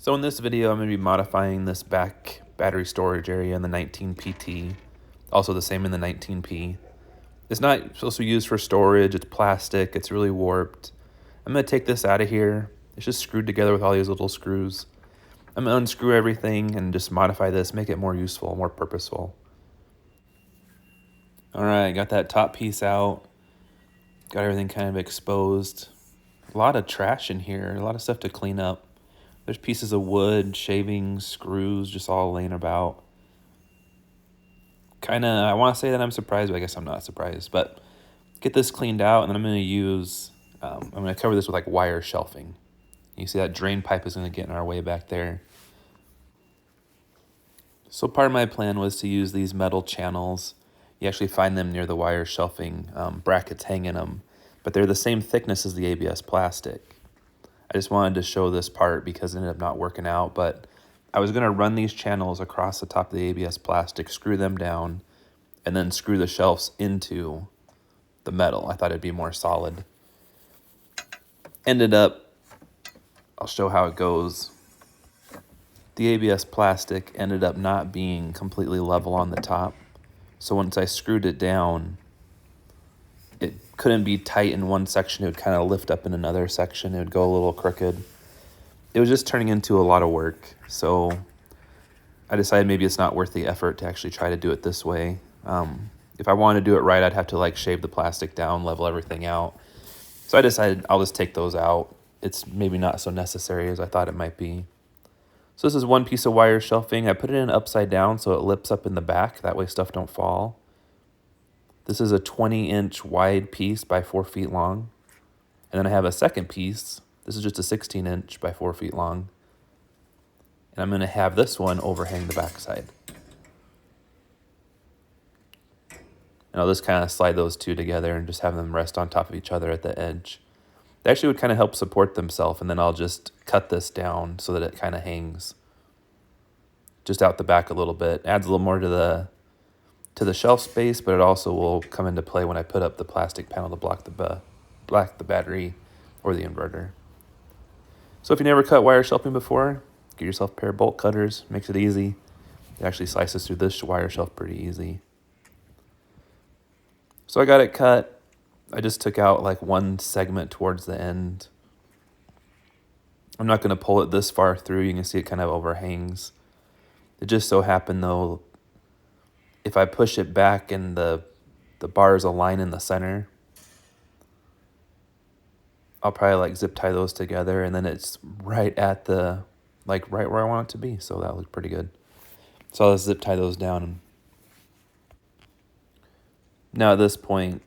So in this video, I'm going to be modifying this back battery storage area in the 19PT, also the same in the 19P. It's not supposed to be used for storage, it's plastic, it's really warped. I'm going to take this out of here. It's just screwed together with all these little screws. I'm going to unscrew everything and just modify this, make it more useful, more purposeful. Alright, got that top piece out. Got everything kind of exposed. A lot of trash in here, a lot of stuff to clean up. There's pieces of wood, shavings, screws, just all laying about. I want to say that I'm surprised, but I guess I'm not surprised. But get this cleaned out, and then I'm going to use, I'm going to cover this with like wire shelving. You see that drain pipe is going to get in our way back there. So part of my plan was to use these metal channels. You actually find them near the wire shelving brackets hanging them, but they're the same thickness as the ABS plastic. I just wanted to show this part because it ended up not working out, but I was going to run these channels across the top of the ABS plastic, screw them down, and then screw the shelves into the metal. I thought it'd be more solid. Ended up, I'll show how it goes. The ABS plastic ended up not being completely level on the top. So once I screwed it down, it couldn't be tight in one section. It would kind of lift up in another section. It would go a little crooked. It was just turning into a lot of work. So I decided maybe it's not worth the effort to actually try to do it this way. If I wanted to do it right, I'd have to like shave the plastic down, level everything out. So I decided I'll just take those out. It's maybe not so necessary as I thought it might be. So this is one piece of wire shelving. I put it in upside down so it lips up in the back. That way stuff don't fall. This is a 20-inch wide piece by 4 feet long. And then I have a second piece. This is just a 16-inch by 4 feet long. And I'm going to have this one overhang the backside. And I'll just kind of slide those two together and just have them rest on top of each other at the edge. They actually would kind of help support themselves, and then I'll just cut this down so that it kind of hangs just out the back a little bit. Adds a little more to the shelf space, but it also will come into play when I put up the plastic panel to block the battery or the inverter. So if you never cut wire shelving before, get yourself a pair of bolt cutters. Makes it easy. It actually slices through this wire shelf pretty easy. So I got it cut. I just took out like one segment towards the end. I'm not going to pull it this far through. You can see it kind of overhangs. It just so happened though, if I push it back and the bars align in the center, I'll probably like zip tie those together, and then it's right at the, like right where I want it to be. So that looks pretty good. So I'll zip tie those down. Now at this point,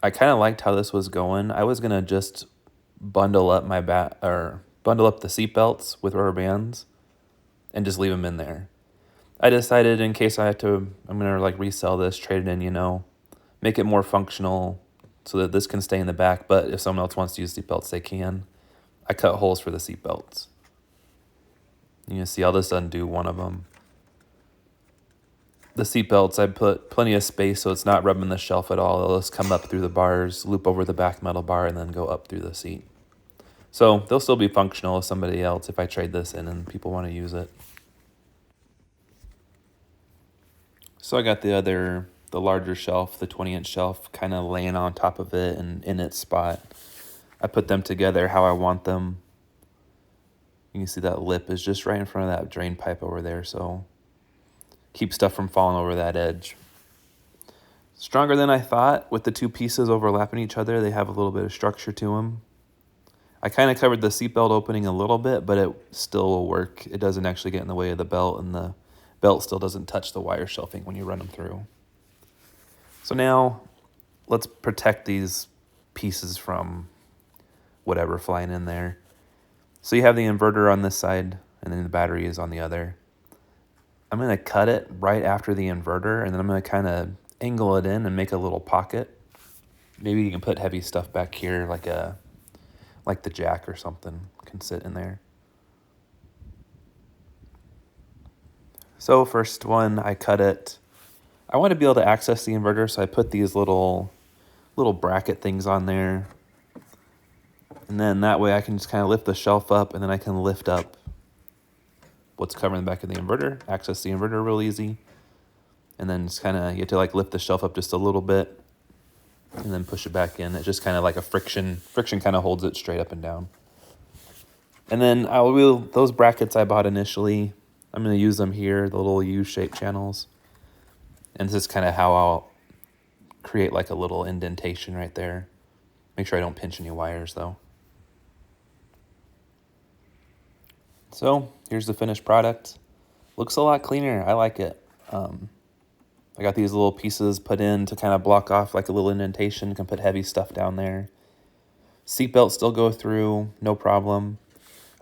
I kind of liked how this was going. I was gonna just bundle up bundle up the seat belts with rubber bands and just leave them in there. I decided in case I'm gonna like resell this, trade it in, make it more functional so that this can stay in the back. But if someone else wants to use seat belts, they can. I cut holes for the seat belts. You can see I'll just undo one of them. The seat belts, I put plenty of space so it's not rubbing the shelf at all. It'll just come up through the bars, loop over the back metal bar, and then go up through the seat. So they'll still be functional as somebody else if I trade this in and people want to use it. So I got the larger shelf, the 20-inch shelf, kind of laying on top of it and in its spot. I put them together how I want them. You can see that lip is just right in front of that drain pipe over there, so keep stuff from falling over that edge. Stronger than I thought. With the two pieces overlapping each other, they have a little bit of structure to them. I kind of covered the seatbelt opening a little bit, but it still will work. It doesn't actually get in the way of the belt, and the belt still doesn't touch the wire shelving when you run them through. So now let's protect these pieces from whatever flying in there. So you have the inverter on this side, and then the battery is on the other. I'm going to cut it right after the inverter, and then I'm going to kind of angle it in and make a little pocket. Maybe you can put heavy stuff back here, like the jack or something can sit in there. So first one, I cut it. I want to be able to access the inverter, so I put these little bracket things on there. And then that way I can just kind of lift the shelf up, and then I can lift up what's covering the back of the inverter, access the inverter real easy. And then just kind of, you have to like lift the shelf up just a little bit and then push it back in. It's just kind of like a friction kind of holds it straight up and down. And then those brackets I bought initially, I'm going to use them here, the little U-shaped channels. And this is kind of how I'll create like a little indentation right there. Make sure I don't pinch any wires though. So here's the finished product. Looks a lot cleaner. I like it. I got these little pieces put in to kind of block off like a little indentation. Can put heavy stuff down there. Seatbelts still go through, no problem.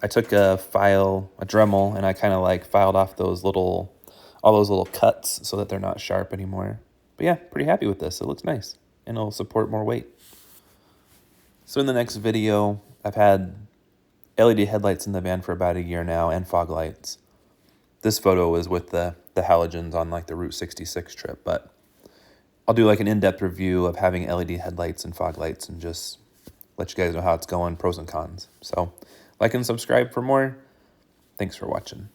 I took a Dremel, and I kind of like filed off all those little cuts so that they're not sharp anymore. But yeah, pretty happy with this. It looks nice, and it'll support more weight. So in the next video, I've had LED headlights in the van for about a year now, and fog lights. This photo is with the halogens on like the Route 66 trip, but I'll do like an in-depth review of having LED headlights and fog lights and just let you guys know how it's going, pros and cons. So like and subscribe for more. Thanks for watching.